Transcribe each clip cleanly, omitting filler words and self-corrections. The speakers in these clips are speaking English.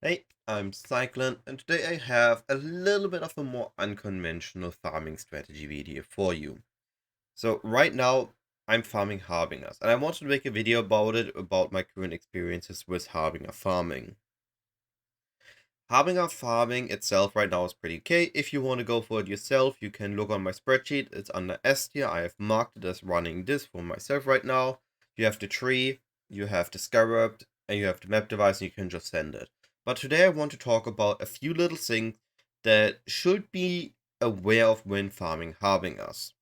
Hey, I'm Cyclon, and today I have a little bit of a more unconventional farming strategy video for you. So right now, I'm farming Harbingers, and I wanted to make a video about it, about my current experiences with Harbinger farming. Harbinger farming itself right now is pretty okay. If you want to go for it yourself, you can look on my spreadsheet. It's under S tier. I have marked it as running this for myself right now. You have the tree, you have the Scarab, and you have the map device, and you can just send it. But today I want to talk about a few little things that should be aware of when farming Harbingers.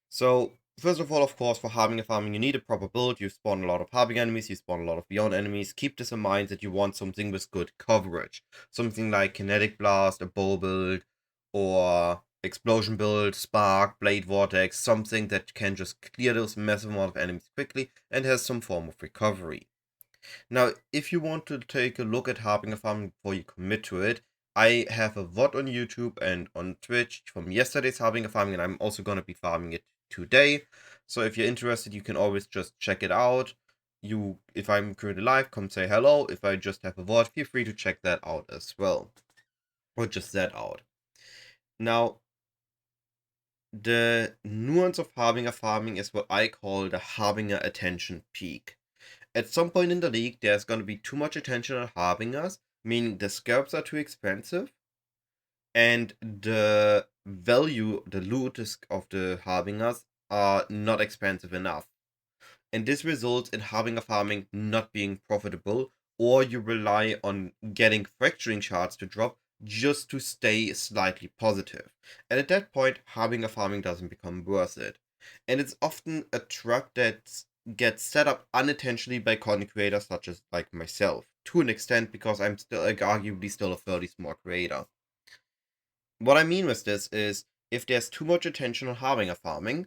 So, first of all, of course, for Harbinger farming, you need a proper build. You spawn a lot of Harbinger enemies, you spawn a lot of Beyond enemies. Keep this in mind that you want something with good coverage. Something like Kinetic Blast, a Bow build, or Explosion build, Spark, Blade Vortex, something that can just clear those massive amount of enemies quickly and has some form of recovery. Now, if you want to take a look at Harbinger farming before you commit to it, I have a VOD on YouTube and on Twitch from yesterday's Harbinger farming, and I'm also going to be farming it today. So if you're interested, you can always just check it out. If I'm currently live, come say hello. If I just have a VOD, feel free to check that out as well. Or just that out. Now, the nuance of Harbinger farming is what I call the Harbinger attention peak. At some point in the league, there's going to be too much attention on Harbingers, meaning the Scarabs are too expensive, and the value, the loot of the Harbingers are not expensive enough. And this results in Harbinger farming not being profitable, or you rely on getting fracturing shards to drop just to stay slightly positive. And at that point, Harbinger farming doesn't become worth it. And it's often a trap that gets set up unintentionally by content creators such as like myself, to an extent because I'm still arguably still a fairly small creator. What I mean with this is if there's too much attention on Harbinger farming,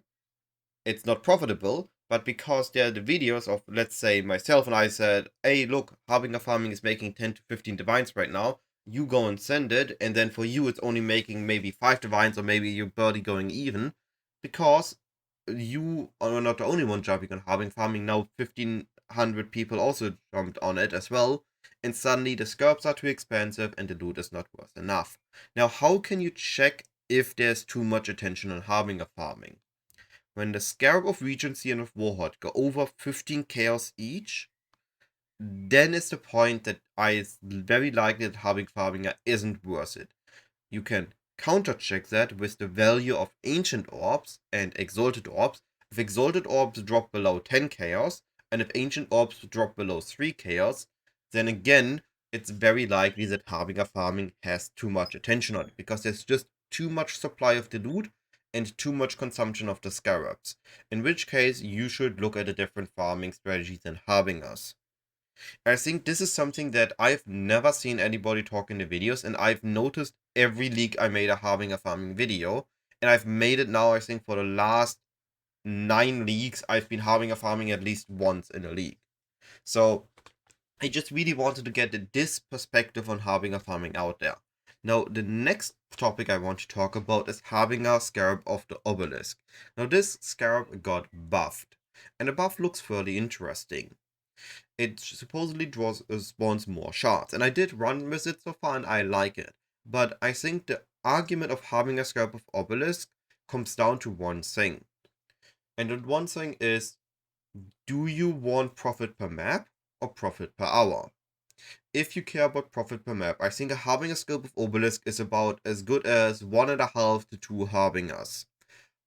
it's not profitable, but because there are the videos of, let's say, myself and I said, hey, look, Harbinger farming is making 10 to 15 divines right now, you go and send it, and then for you it's only making maybe 5 divines, or maybe you're barely going even, because you are not the only one jumping on Harbinger farming. Now 1500 people also jumped on it as well, and suddenly the scarabs are too expensive and the loot is not worth enough. Now, how can you check if there's too much attention on Harbinger farming? When the Scarab of Regency and of Warhords go over 15 chaos each, then is the point that it's very likely that Harbinger isn't worth it. You can counter check that with the value of Ancient Orbs and Exalted Orbs. If Exalted Orbs drop below 10 chaos, and if Ancient Orbs drop below 3 chaos, then again, it's very likely that Harbinger farming has too much attention on it, because there's just too much supply of the loot and too much consumption of the Scarabs, in which case you should look at a different farming strategy than Harbingers. I think this is something that I've never seen anybody talk in the videos, and I've noticed every league I made a Harbinger farming video, and I've made it now, I think, for the last 9 leagues, I've been Harbinger farming at least once in a league. So, I just really wanted to get this perspective on Harbinger farming out there. Now, the next topic I want to talk about is Harbinger Scarab of the Obelisk. Now, this Scarab got buffed, and the buff looks fairly interesting. It supposedly spawns more shards, and I did run with it so far, and I like it. But I think the argument of having a Scarab of Obelisk comes down to one thing. And that one thing is, do you want profit per map or profit per hour? If you care about profit per map, I think a Harbinger Scarab of Obelisk is about as good as 1.5 to 2 Harbingers.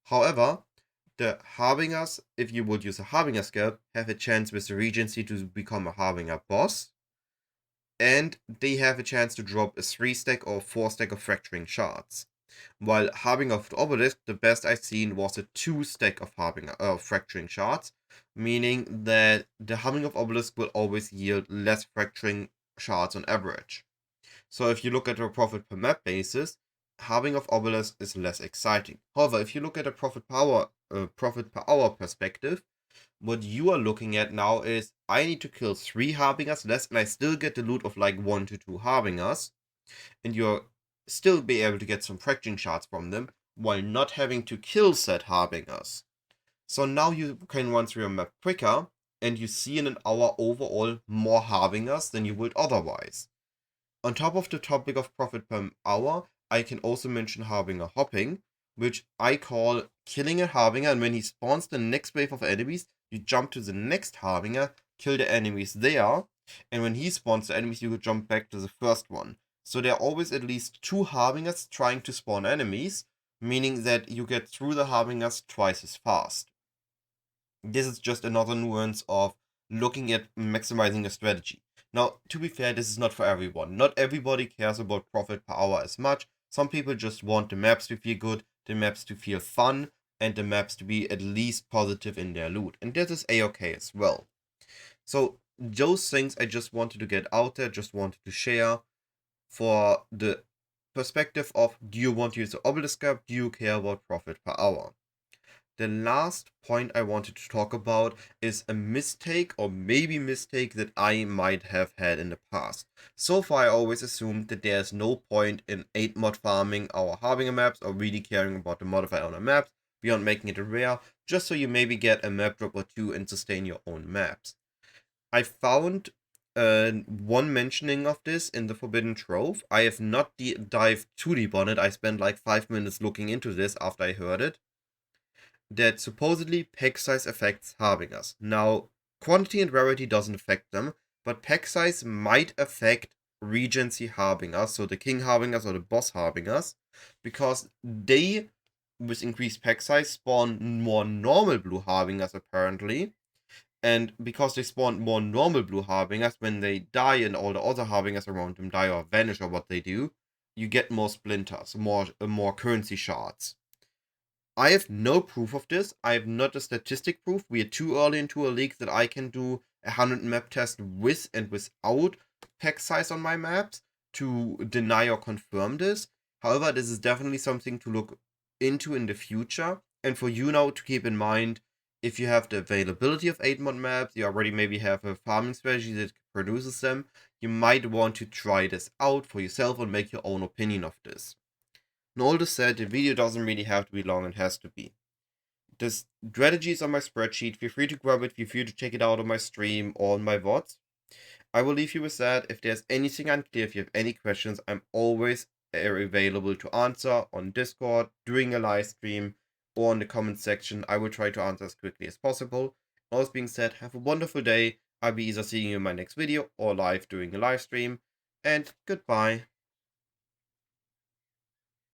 However, the Harbingers, if you would use a Harbinger Scarab, have a chance with the Regency to become a Harbinger boss. And they have a chance to drop a 3-stack or 4-stack of Fracturing Shards. While Harbinger of the Obelisk, the best I've seen was a 2-stack of Fracturing Shards, meaning that the Harbinger of Obelisk will always yield less Fracturing Shards on average. So if you look at a profit per map basis, Harbinger of Obelisk is less exciting. However, if you look at a profit per hour perspective, what you are looking at now is I need to kill 3 Harbingers less, and I still get the loot of like 1 to 2 Harbingers, and you're still be able to get some fracturing shards from them while not having to kill said Harbingers. So now you can run through your map quicker, and you see in an hour overall more Harbingers than you would otherwise. On top of the topic of profit per hour, I can also mention Harbinger hopping, which I call killing a Harbinger, and when he spawns the next wave of enemies, you jump to the next Harbinger, kill the enemies there, and when he spawns the enemies, you could jump back to the first one. So there are always at least 2 Harbingers trying to spawn enemies, meaning that you get through the Harbingers twice as fast. This is just another nuance of looking at maximizing a strategy. Now, to be fair, this is not for everyone. Not everybody cares about profit per hour as much. Some people just want the maps to feel good, the maps to feel fun, and the maps to be at least positive in their loot. And this is a-okay as well. So, those things I just wanted to get out there, just wanted to share for the perspective of, do you want to use the Obelisk? Do you care about profit per hour? The last point I wanted to talk about is a mistake or maybe mistake that I might have had in the past. So far, I always assumed that there's no point in 8 mod farming our Harbinger maps or really caring about the modifier on our maps beyond making it rare, just so you maybe get a map drop or 2 and sustain your own maps. I found one mentioning of this in the Forbidden Trove. I have not dived too deep on it. I spent like 5 minutes looking into this after I heard it, that supposedly pack size affects Harbingers. Now, quantity and rarity doesn't affect them, but pack size might affect Regency Harbingers, so the King Harbingers or the Boss Harbingers, because they, with increased pack size, spawn more normal blue Harbingers apparently. And because they spawn more normal blue Harbingers, when they die and all the other Harbingers around them die or vanish or what they do, you get more splinters, more currency shards. I have no proof of this. I have not a statistic proof. We are too early into a league that I can do a 100 map test with and without pack size on my maps to deny or confirm this. However, this is definitely something to look into in the future. And for you now to keep in mind, if you have the availability of 8 mod maps, you already maybe have a farming strategy that produces them, you might want to try this out for yourself and make your own opinion of this. And all this said, the video doesn't really have to be long, it has to be. The strategy is on my spreadsheet. Feel free to grab it, feel free to check it out on my stream or on my VODs. I will leave you with that. If there's anything unclear, if you have any questions, I'm always available to answer on Discord, during a live stream, or in the comment section. I will try to answer as quickly as possible. All this being said, have a wonderful day. I'll be either seeing you in my next video or live during a live stream. And goodbye.